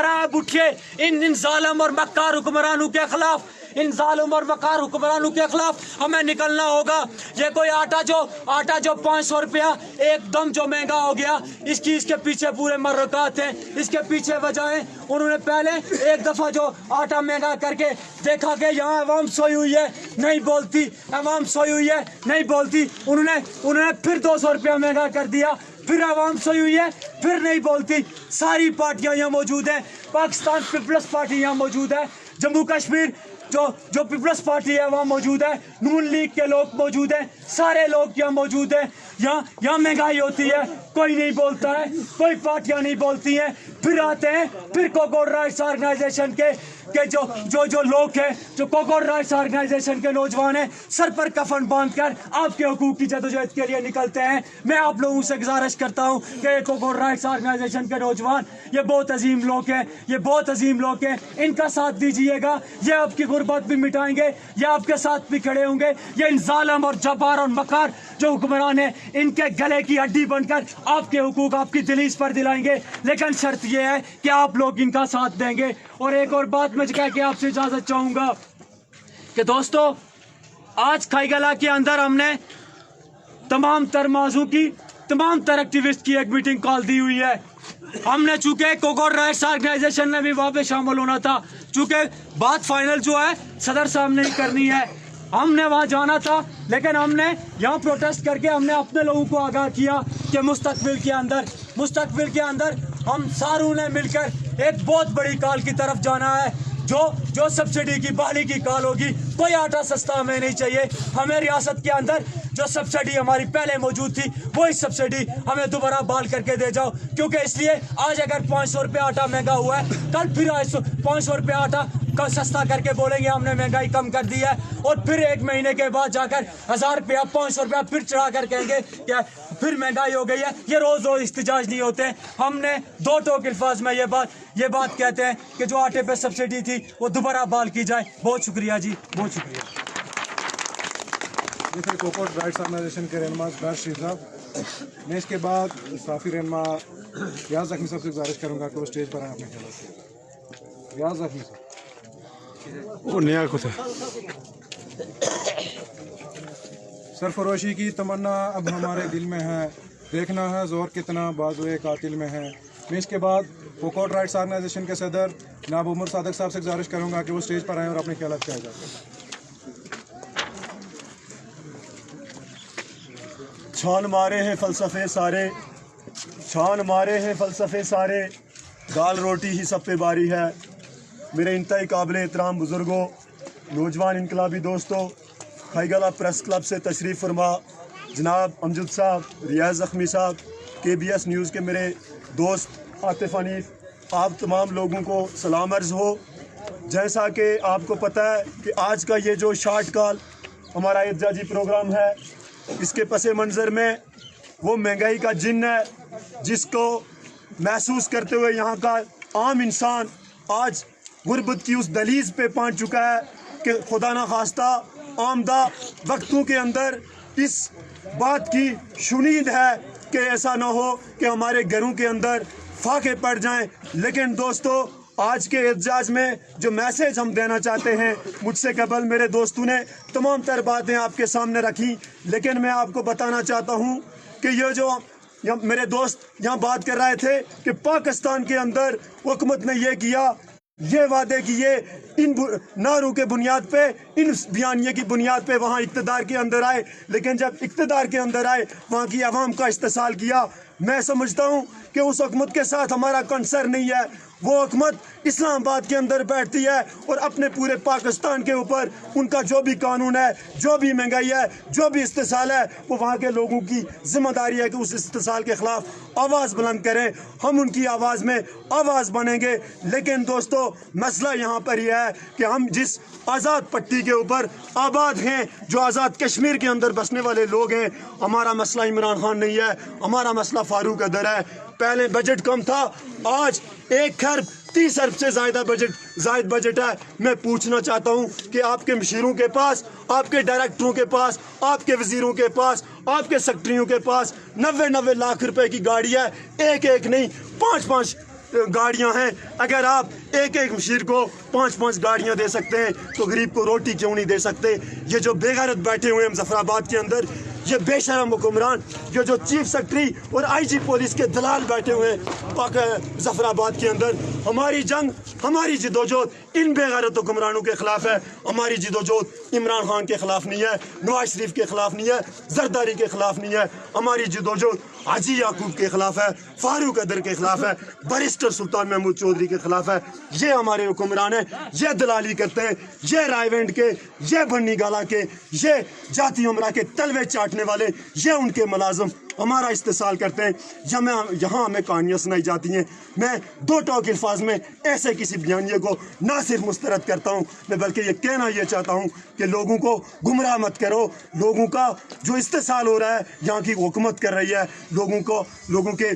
را اب اٹھیے، ان ظالم اور مکار حکمرانوں کے خلاف، ان ظالم اور مکار حکمرانوں کے خلاف ہمیں نکلنا ہوگا۔ یہ کوئی آٹا جو 500 روپیہ ایک دم جو مہنگا ہو گیا، اس کے پیچھے پورے مرکات ہیں، اس کے پیچھے وجہ ہے۔ انہوں نے پہلے ایک دفعہ جو آٹا مہنگا کر کے دیکھا کہ یہاں عوام سوئی ہوئی ہے نہیں بولتی، عوام سوئی ہوئی ہے نہیں بولتی، انہوں نے پھر 200 روپیہ مہنگا کر دیا، پھر عوام سوئی ہوئی ہے پھر نہیں بولتی۔ ساری پارٹیاں یہاں موجود ہیں، پاکستان پیپلز پارٹی یہاں موجود ہے، جموں کشمیر جو پیپلز پارٹی ہے وہاں موجود ہے، نون لیگ کے لوگ موجود ہیں، سارے لوگ یہاں موجود ہیں۔ یہاں مہنگائی ہوتی ہے، کوئی نہیں بولتا ہے، کوئی پارٹیاں نہیں بولتی ہیں، پھر آتے ہیں پھر کوکور رائٹس آرگنائزیشن کے جو لوگ ہیں، جو کوکور رائٹس آرگنائزیشن کے نوجوان ہیں، سر پر کفن باندھ کر آپ کے حقوق کی جدوجہد کے لیے نکلتے ہیں۔ میں آپ لوگوں سے گزارش کرتا ہوں کہ کوکور رائٹس آرگنائزیشن کے نوجوان یہ بہت عظیم لوگ ہیں، یہ بہت عظیم لوگ ہیں، ان کا ساتھ دیجیے گا، یہ آپ کی غربت بھی مٹائیں گے، یہ آپ کے ساتھ بھی کھڑے ہوں گے۔ یہ ان ظالم اور جبار اور مکار جو حکمران ہیں، ان کے گلے کی ہڈی بن کر آپ کے حقوق آپ کی دلیس پر دلائیں گے، لیکن شرط یہ ہے کہ آپ لوگ ان کا ساتھ دیں گے۔ اور ایک اور بات میں کہہ کے آپ سے اجازت چاہوں گا کہ دوستو، آج کھائی گلا کے اندر ہم نے تمام تر موضوع کی، تمام تر ایکٹیوسٹ کی ایک میٹنگ کال دی ہوئی ہے۔ ہم نے چونکہ کوکور رائٹس آرگنائزیشن نے بھی وہاں پہ شامل ہونا تھا، چونکہ بات فائنل جو ہے صدر صاحب نے ہی کرنی ہے، ہم نے وہاں جانا تھا، لیکن ہم نے یہاں پروٹیسٹ کر کے ہم نے اپنے لوگوں کو آگاہ کیا کہ مستقبل کے اندر ہم ساروں نے مل کر ایک بہت بڑی کال کی طرف جانا ہے، جو سبسڈی کی بحالی کی کال ہوگی۔ کوئی آٹا سستا ہمیں نہیں چاہیے، ہمیں ریاست کے اندر جو سبسڈی ہماری پہلے موجود تھی وہی سبسڈی ہمیں دوبارہ بحال کر کے دے جاؤ، کیونکہ اس لیے آج اگر 500 روپے آٹا مہنگا ہوا ہے، کل پھر 500 روپے آٹا सस्ता करके बोलेंगे हमने महंगाई कम कर दी है, और फिर 1 महीने के बाद जाकर 1000 रुपया 500 रुपया फिर चढ़ा कर कहेंगे कि फिर महंगाई हो गई है। ये रोज रोज इस्तिजाज नहीं होते हैं। हमने 2 टोक अल्फाज में ये बात कहते हैं कि जो आटे पे सब्सिडी थी वो दोबारा बहाल की जाए। बहुत शुक्रिया जी, बहुत शुक्रिया। जैसे कोकोट राइट्स ऑर्गेनाइजेशन के रहनुमा बैर शरीफ साहब, मैं इसके बाद साफ़ी रहनुमा रियाज ज़ख्मी साहब से गुजारिश करूँगा कि वो स्टेज पर आए अपने ख्याल से। रियाज ज़ख्मी साहब। वो नया कुछ है। सरफरोशी की तमन्ना अब हमारे दिल में है, देखना है जोर कितना बाजुए कातिल में है। मैं इसके बाद कोकोट राइट्स ऑर्गेनाइजेशन के सदर जनाब उमर सादक साहब से गुजारिश करूँगा कि वो स्टेज पर आएँ और अपने ख्याल क्या जाते हैं। छान मारे हैं फ़लसफ़े सारे, छान मारे हैं फ़लसफ़े सारे, दाल रोटी ही सब पे बारी है। मेरे इंतहाई काबिल एहतराम बुज़ुर्गों, नौजवान इनकलाबी दोस्तों, खाईगला प्रेस क्लब से तशरीफ़ फरमा जनाब अमजद साहब, रियाज ज़ख्मी साहब, KBS न्यूज़ के मेरे दोस्त आतिफ़ हनीफ़, आप तमाम लोगों को सलाम अर्ज़ हो। जैसा कि आपको पता है कि आज का ये जो शार्ट कॉल हमारा एहतजाजी प्रोग्राम है, इसके पसे मंज़र में वो महंगाई का जिन्न है जिसको महसूस करते हुए यहाँ का आम इंसान आज गुर्बत की उस दलीज पे पहुँच चुका है कि खुदा न खास्ता आमदा वक्तों के अंदर इस बात की शुनीद है कि ऐसा ना हो कि हमारे घरों के अंदर फाके पड़ जाएं। लेकिन दोस्तों, आज के एहतजाज में जो मैसेज हम देना चाहते हैं, मुझसे कबल मेरे दोस्तों ने तमाम तर बातें आपके सामने रखी, लेकिन मैं आपको बताना चाहता हूं कि ये जो मेरे दोस्त यहाँ बात कर रहे थे कि पाकिस्तान के अंदर हुकूमत ने ये किया, ये वादे किए, इन नारों के बुनियाद पे, इन बयानिए की बुनियाद पे वहाँ इक़्तिदार के अंदर आए, लेकिन जब इक़्तिदार के अंदर आए वहाँ की आवाम का इस्तेसाल किया। मैं समझता हूँ कि उस हुकूमत के साथ हमारा कंसर्न नहीं है। वो हुकूमत इस्लामाबाद के अंदर बैठती है और अपने पूरे पाकिस्तान के ऊपर उनका जो भी कानून है, जो भी महंगाई है, जो भी इस्तेसाल है, वो वहाँ के लोगों की जिम्मेदारी है कि उस इस्तेसाल के ख़िलाफ़ आवाज़ बुलंद करें। हम उनकी आवाज़ में आवाज़ बनेंगे। लेकिन दोस्तों, मसला यहाँ पर यह है कि हम जिस आज़ाद पट्टी के ऊपर आबाद हैं, जो आज़ाद कश्मीर के अंदर बसने वाले लोग हैं, हमारा मसला इमरान खान नहीं है, हमारा मसला फारूक अदर है। पहले बजट कम था, आज 1 खरब 30 अरब से जायद बजट है। मैं पूछना चाहता हूँ कि आपके मशीरों के पास, आपके डायरेक्टरों के पास, आपके वजीरों के पास, आपके सेक्रेटरियों के पास 90 लाख रुपए की गाड़ी है। एक नहीं, 5 गाड़ियां हैं। अगर आप एक मशीर को 5 गाड़ियां दे सकते हैं तो गरीब को रोटी क्यों नहीं दे सकते? ये जो बेगैरत बैठे हुए हैं मुजफ्फराबाद के अंदर, ये बेशरम हुक्मरान, ये जो चीफ सेक्रेटरी और IG पुलिस के दलाल बैठे हुए हैं मुजफ्फराबाद के अंदर, हमारी जंग, हमारी जिदोजहद इन बेगैरत हुक्मरानों के खिलाफ है। हमारी जिदोजहद इमरान खान के खिलाफ नहीं है, नवाज शरीफ के खिलाफ नहीं है, जरदारी के खिलाफ नहीं है। हमारी जिदोजहद हाजी याकूब के खिलाफ है, फारूक अदर के खिलाफ है, बैरिस्टर सुल्तान महमूद चौधरी के खिलाफ है। ये हमारे हुक्मरान हैं, ये दलाली करते हैं, ये रायवेंड के, ये बन्नी गाला के, ये जाती हमला के तलवे चाटने वाले, ये उनके मुलाजिम हमारा इस्तेसाल करते हैं। यहाँ हमें कहानियाँ सुनाई जाती हैं। मैं 2 टोक अल्फाज में ऐसे किसी बयानिए को ना सिर्फ मुस्तरद करता हूँ, मैं बल्कि ये कहना ये चाहता हूँ कि लोगों को गुमराह मत करो। लोगों का जो इस्तेसाल हो रहा है, यहाँ की हुकूमत कर रही है, लोगों के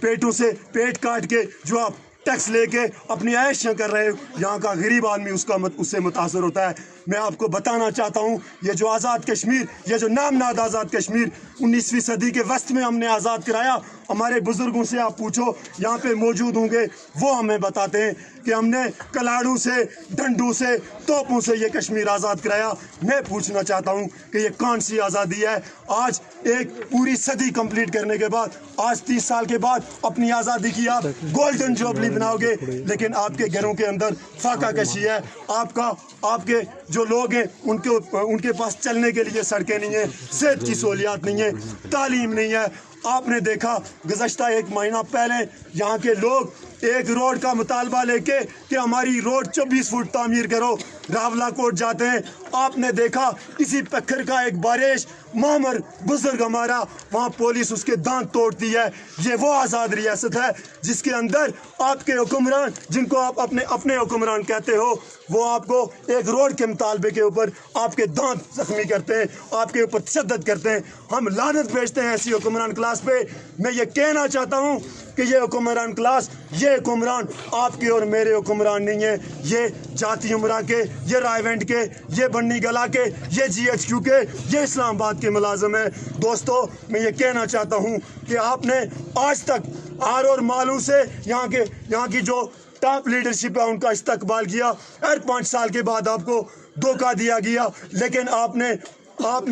पेटों से पेट काट के जो आप टैक्स लेके अपनी ऐशियाँ कर रहे हो, यहाँ का गरीब आदमी उससे मुतासर होता है। मैं आपको बताना चाहता हूँ, ये जो आज़ाद कश्मीर, ये जो नामनाद आज़ाद कश्मीर 19वीं सदी के वस्त में हमने आज़ाद कराया, हमारे बुज़ुर्गों से आप पूछो, यहाँ पे मौजूद होंगे, वो हमें बताते हैं कि हमने कलाड़ू से, डंडू से, तोपों से ये कश्मीर आज़ाद कराया। मैं पूछना चाहता हूँ कि ये कौन सी आज़ादी है? आज एक पूरी सदी कंप्लीट करने के बाद, आज 30 साल के बाद अपनी आज़ादी की आप गोल्डन जुबली बनाओगे, लेकिन आपके घरों के अंदर फाका कशी है। आपके जो लोग हैं उनके पास चलने के लिए सड़कें नहीं है, सेहत की सहूलियात नहीं है, तालीम नहीं है। आपने देखा गुज़श्ता 1 महीना पहले यहाँ के लोग एक रोड का मुतालबा लेके कि हमारी रोड 24 फुट तामीर करो, रावला कोट जाते हैं। आपने देखा इसी पत्थर का एक बारिश मामर बुजुर्ग हमारा, वहाँ पुलिस उसके दांत तोड़ती है। ये वो आज़ाद रियासत है जिसके अंदर आपके हुक्मरान, जिनको आप अपने हुक्मरान कहते हो, वो आपको एक रोड के मुतालबे के ऊपर आपके दांत जख्मी करते हैं, आपके ऊपर तशद्दुद करते हैं। हम लानत भेजते हैं ऐसी हुक्मरान क्लास पे। मैं ये कहना चाहता हूँ कि ये हुक्मरान क्लास, ये हुक्मरान आपके और मेरे हुक्मरान नहीं है, ये जाती उमरा के, ये रायवेंड के, ये बन्नी गला के, ये GHQ के, ये इस्लामाबाद के मुलाजिम है। दोस्तों, मैं ये कहना चाहता हूँ कि आपने आज तक आर और मालू से यहाँ की जो टॉप लीडरशिप है उनका इस्तकबाल किया। हर 5 साल के बाद आपको धोखा दिया गया, लेकिन आपने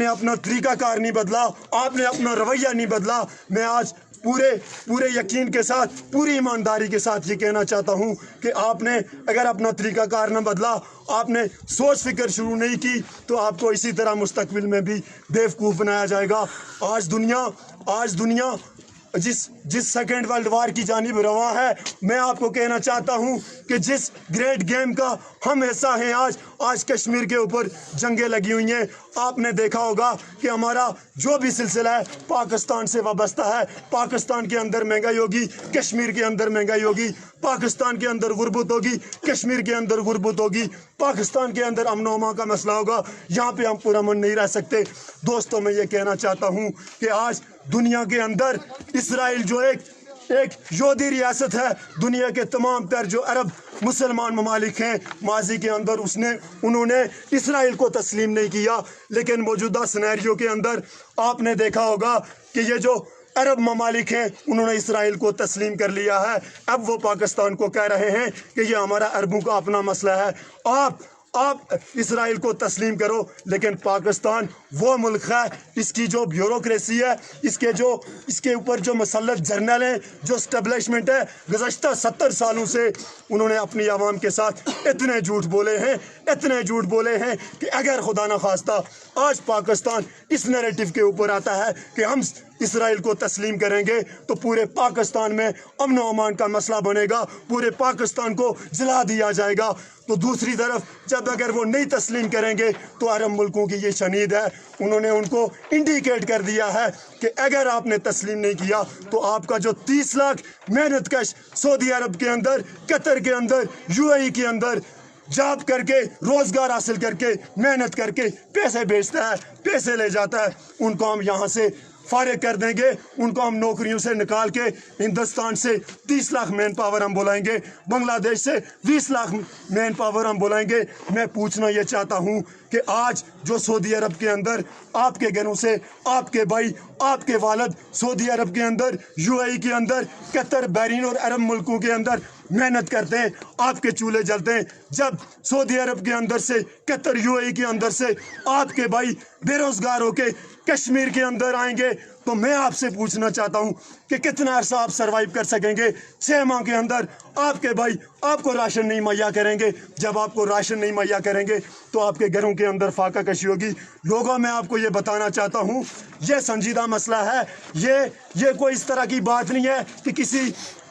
अपना तरीकाकार नहीं बदला, आपने अपना रवैया नहीं बदला। मैं आज पूरे यकीन के साथ, पूरी ईमानदारी के साथ ये कहना चाहता हूँ कि आपने अगर अपना तरीकाकार न बदला, आपने सोच फिक्र शुरू नहीं की, तो आपको इसी तरह मुस्तकबिल में भी बेवकूफ़ बनाया जाएगा। आज दुनिया जिस सेकेंड वर्ल्ड वार की जानिब रवा है, मैं आपको कहना चाहता हूँ कि जिस ग्रेट गेम का हम हिस्सा हैं, आज कश्मीर के ऊपर जंगें लगी हुई हैं। आपने देखा होगा कि हमारा जो भी सिलसिला है पाकिस्तान से वाबस्ता है। पाकिस्तान के अंदर महंगाई होगी, कश्मीर के अंदर महंगाई होगी, पाकिस्तान के अंदर गुर्बत होगी, कश्मीर के अंदर गुर्बत होगी, पाकिस्तान के अंदर अमन अमा का मसला होगा। यहाँ पे हम पुरअमन नहीं रह सकते। दोस्तों, मैं ये कहना चाहता हूँ कि आज दुनिया के अंदर इसराइल जो एक यहूदी रियासत है, दुनिया के तमाम तर जो अरब मुसलमान ममालिक हैं, माजी के अंदर उन्होंने इसराइल को तस्लीम नहीं किया, लेकिन मौजूदा सिनेरियो के अंदर आपने देखा होगा कि ये जो अरब ममालिक हैं उन्होंने इसराइल को तस्लीम कर लिया है। अब वो पाकिस्तान को कह रहे हैं कि ये हमारा अरबों का अपना मसला है, आप इसराइल को तस्लीम करो। लेकिन पाकिस्तान वो मुल्क है, इसकी जो ब्यूरोक्रेसी है, इसके ऊपर जो मुसल्लत जर्नल हैं, जो स्टैब्लिशमेंट है, गुज़श्ता 70 सालों से उन्होंने अपनी आवाम के साथ इतने झूठ बोले हैं कि अगर खुदा न खास्ता आज पाकिस्तान इस नैरेटिव के ऊपर आता है कि हम इसराइल को तस्लीम करेंगे, तो पूरे पाकिस्तान में अमन व अमान का मसला बनेगा, पूरे पाकिस्तान को जला दिया जाएगा। तो दूसरी तरफ जब अगर वो नहीं तस्लीम करेंगे, तो अरब मुल्कों की ये शनीद है, उन्होंने उनको इंडिकेट कर दिया है कि अगर आपने तस्लीम नहीं किया तो आपका जो 30 लाख मेहनत कश सऊदी अरब के अंदर, कतर के अंदर, UAE के अंदर जॉब करके, रोज़गार हासिल करके, मेहनत करके पैसे भेजता है, पैसे ले जाता है, उनको हम यहाँ से फारिग कर देंगे, उनको हम नौकरियों से निकाल के हिंदुस्तान से 30 लाख मैन पावर हम बुलाएंगे, बांग्लादेश से 20 लाख मैन पावर हम बुलाएंगे। मैं पूछना ये चाहता हूँ कि आज जो सऊदी अरब के अंदर आपके घरों से आपके भाई, आपके वालिद सऊदी अरब के अंदर, UAE के अंदर, कतर, बहरीन और अरब मुल्कों के अंदर मेहनत करते हैं, आपके चूल्हे जलते हैं, जब सऊदी अरब के अंदर से, कतर, UAE के अंदर से आपके भाई बेरोजगार होके कश्मीर के अंदर आएंगे, तो मैं आपसे पूछना चाहता हूं कि कितना अरसा आप सरवाइव कर सकेंगे। 6 माह के अंदर आपके भाई आपको राशन नहीं मुहैया करेंगे। जब आपको राशन नहीं मुहैया करेंगे तो आपके घरों के अंदर फाका कशी होगी। लोगों, मैं आपको ये बताना चाहता हूं, ये संजीदा मसला है। ये कोई इस तरह की बात नहीं है कि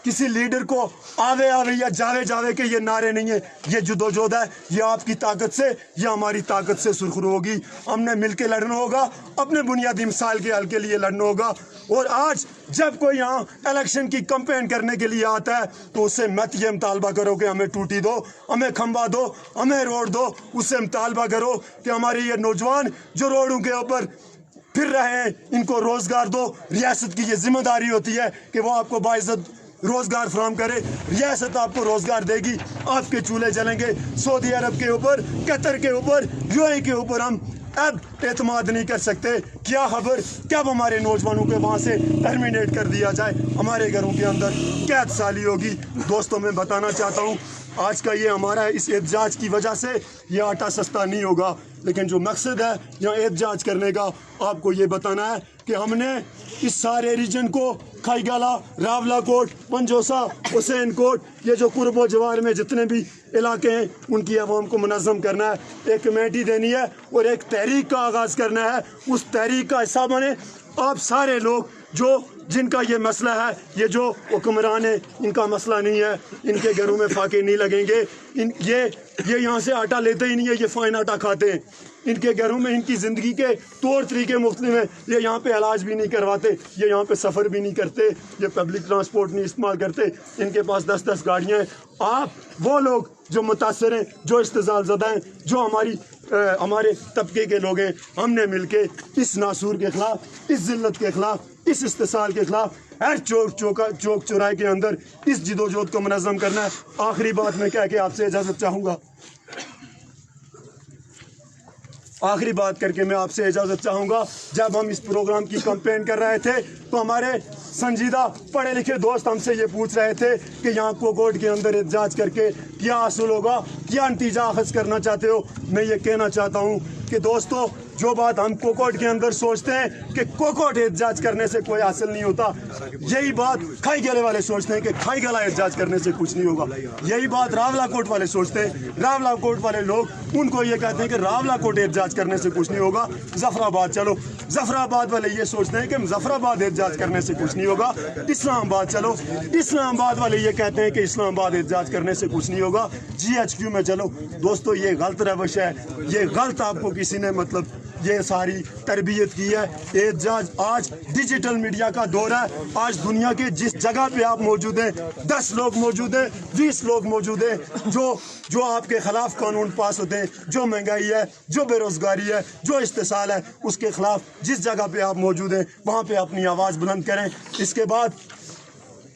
किसी लीडर को आवे या जावे के ये नारे नहीं है। ये जदोजहद है, ये आपकी ताकत से या हमारी ताकत से सुरखरू होगी। हमने मिलकर लड़ना होगा, अपने बुनियादी मिसाल के हल के लिए लड़ना होगा। और आज जब कोई यहाँ इलेक्शन की कैंपेन करने के लिए आता है, तो उससे मत ये मुतालबा करो कि हमें टूटी दो, हमें खंबा दो, हमें रोड दो। उससे मुतालबा करो कि हमारे ये नौजवान जो रोडों के ऊपर फिर रहे हैं, इनको रोज़गार दो। रियासत की ये जिम्मेदारी होती है कि वो आपको बाइज्जत रोज़गार फराहम करे। रियासत आपको रोज़गार देगी, आपके चूल्हे जलेंगे। सऊदी अरब के ऊपर, कतर के ऊपर, UAE के ऊपर हम अब एतमाद नहीं कर सकते। क्या खबर कब हमारे नौजवानों के वहाँ से टर्मिनेट कर दिया जाए, हमारे घरों के अंदर कैद साली होगी। दोस्तों, मैं बताना चाहता हूँ, आज का ये हमारा इस एहतजाज की वजह से ये आटा सस्ता नहीं होगा, लेकिन जो मकसद है यहाँ एहतजाज करने का, आपको ये बताना है कि हमने इस सारे रीजन को खाईगाला, रावला कोट, पंजोसा, हुसैन कोट, ये जो कुर्बो जवार में जितने भी इलाके हैं, उनकी आवाम को मुनज़्ज़म करना है, एक कमेटी देनी है और एक तहरीक का आगाज़ करना है। उस तहरीक का हिस्सा बने आप सारे लोग जो जिनका ये मसला है, ये जो हुक्मरान है, इनका मसला नहीं है, इनके घरों में फाके नहीं लगेंगे, ये यहाँ से आटा लेते ही नहीं है, ये फाइन आटा खाते हैं। इनके घरों में इनकी ज़िंदगी के तौर तरीके मुख्तलिफ हैं, ये यहाँ पे इलाज भी नहीं करवाते, ये यहाँ पे सफ़र भी नहीं करते, ये पब्लिक ट्रांसपोर्ट नहीं इस्तेमाल करते, इनके पास 10-10 गाड़ियाँ हैं। आप वो लोग जो मुतासर हैं, जो इस्तेज़ाल ज़दा हैं, जो हमारे तबके के लोग हैं, हमने मिलके इस नासूर के ख़िलाफ़, इस ज़िल्लत के ख़िलाफ़, इस इस्तेसाल के ख़िलाफ़ हर चौक चौराहे के अंदर इस जिदोजहद को मुनज़्ज़म करना है। आखिरी बात मैं कह के आपसे इजाज़त चाहूँगा, आखिरी बात करके मैं आपसे इजाज़त चाहूँगा। जब हम इस प्रोग्राम की कैंपेन कर रहे थे तो हमारे संजीदा पढ़े लिखे दोस्त हमसे ये पूछ रहे थे कि यहाँ कोकोट के अंदर एहतजाज करके क्या हासिल होगा, क्या नतीजा अखज़ करना चाहते हो। मैं ये कहना चाहता हूँ कि दोस्तों, जो बात हम कोकोट के अंदर सोचते हैं कि कोकोट एहतजाज करने से कोई हासिल नहीं होता, यही बात खाई गले वाले सोचते हैं कि खाई गला एहतजाज करने से कुछ नहीं होगा। यही बात रावला कोट वाले सोचते हैं, रावला कोट वाले लोग उनको ये कहते हैं कि रावला कोट एहतजाज करने से कुछ नहीं होगा, जफराबाद चलो। जफराबाद वाले ये सोचते हैं कि जफराबाद एहतजाज करने से कुछ नहीं होगा, इस्लामाबाद चलो। इस्लामाबाद वाले ये कहते हैं कि इस्लामाबाद एहतजाज करने से कुछ नहीं होगा, GHQ में चलो। दोस्तों, ये गलत रवश है, ये गलत आपको किसी ने मतलब ये सारी तरबियत की है। एहतजाज आज डिजिटल मीडिया का दौर है। आज दुनिया के जिस जगह पे आप मौजूद हैं, 10 लोग मौजूद हैं, 20 लोग मौजूद हैं जो आपके खिलाफ कानून पास होते हैं। जो महंगाई है, जो बेरोजगारी है, जो इस्तेसाल है, उसके खिलाफ जिस जगह पे आप मौजूद हैं वहाँ पे अपनी आवाज़ बुलंद करें।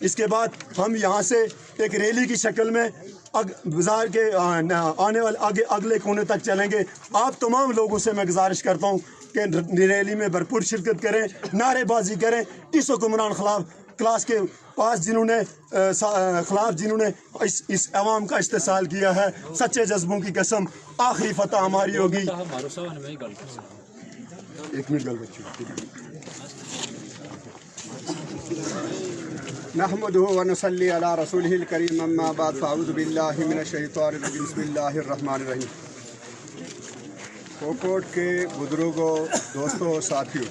इसके बाद हम यहाँ से एक रैली की शक्ल में बाजार के आने वाले अगले कोने तक चलेंगे। आप तमाम लोगों से मैं गुजारिश करता हूँ कि रैली में भरपूर शिरकत करें, नारेबाजी करें इस हुक्मरान क्लास के पास जिन्होंने इस अवाम का इस्तेसाल किया है। सच्चे जज्बों की कसम, आखिरी फतह हमारी होगी। एक मिनट गल नहमदुहु व नसल्ली अला रसूलिहिल करीम, अम्मा बाद, फ़अऊज़ु बिल्लाहि मिनश शैतानिर रजीम, बिस्मिल्लाहिर रहमानिर रहीम। कोकोट के बुजुर्गों, दोस्तों और साथियों,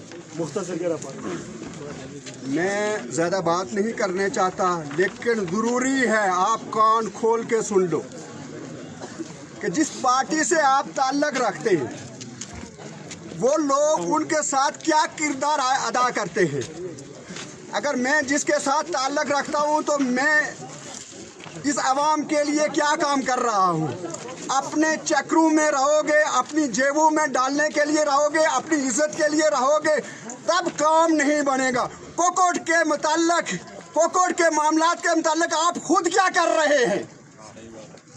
मैं ज़्यादा बात नहीं करने चाहता, लेकिन ज़रूरी है आप कान खोल के सुन लो कि जिस पार्टी से आप ताल्लुक़ रखते हैं वो लोग उनके साथ क्या किरदार अदा करते हैं। अगर मैं जिसके साथ ताल्लुक़ रखता हूँ तो मैं इस आवाम के लिए क्या काम कर रहा हूँ। अपने चक्रों में रहोगे, अपनी जेबों में डालने के लिए रहोगे, अपनी इज्जत के लिए रहोगे, तब काम नहीं बनेगा। कोकोट के मुताल्लिक़, कोकोट के मामलात के मुताल्लिक़ आप खुद क्या कर रहे हैं,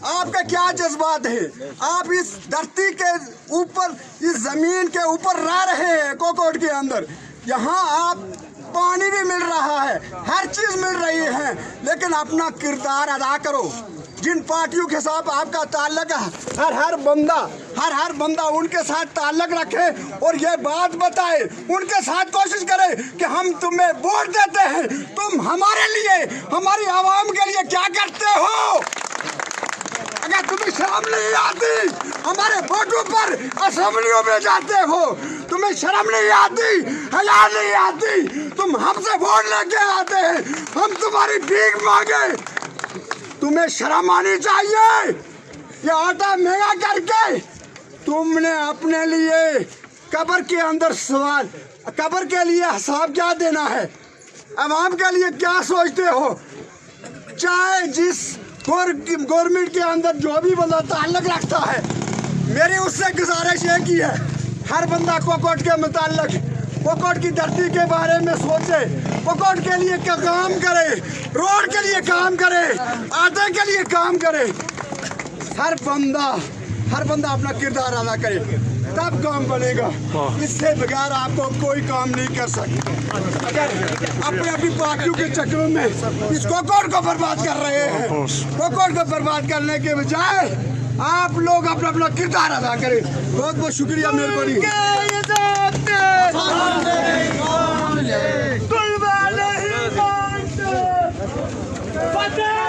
आपका क्या जज्बात है। आप इस धरती के ऊपर, इस ज़मीन के ऊपर रह रहे हैं कोकोट के अंदर। यहाँ आप पानी भी मिल रहा है, हर चीज़ मिल रही है, लेकिन अपना किरदार अदा करो। जिन पार्टियों के साथ आपका ताल्लुक है, हर बंदा उनके साथ ताल्लुक रखे और ये बात बताए, उनके साथ कोशिश करे कि हम तुम्हें वोट देते हैं, तुम हमारे लिए, हमारी आवाम के लिए क्या करते हो। अगर तुम्हें शर्म नहीं आती, हमारे वोटों पर असेंबलियों में जाते हो, तुम्हें शर्म नहीं आती, हया नहीं आती, तुम हमसे वोट लेके आते हैं, हम तुम्हारी भीख मांगे, तुम्हें शर्म आनी चाहिए। ये आटा महंगा करके तुमने अपने लिए कब्र के अंदर सवाल, कब्र के लिए हिसाब क्या देना है, आवाम के लिए क्या सोचते हो। चाहे जिस गवर्नमेंट के अंदर जो भी बंदा ताल्लुक रखता है, मेरी उससे गुजारिश ये की है, हर बंदा कोकोट के मुताल्लिक, कोकोट की धरती के बारे में सोचे, कोकोट के लिए क्या काम करे, रोड के लिए काम करे, आटे के लिए काम करे। हर बंदा अपना किरदार अदा करे, तब काम बनेगा। इससे बगैर आपको कोई काम नहीं कर सकते। अगर अपनी पार्टियों के चक्रों में इस कोकोट को बर्बाद कर रहे हैं, कोकोट को बर्बाद करने के बजाय आप लोग अपना अपना किरदार अदा करें। बहुत बहुत शुक्रिया, मेहरबानी। फतेह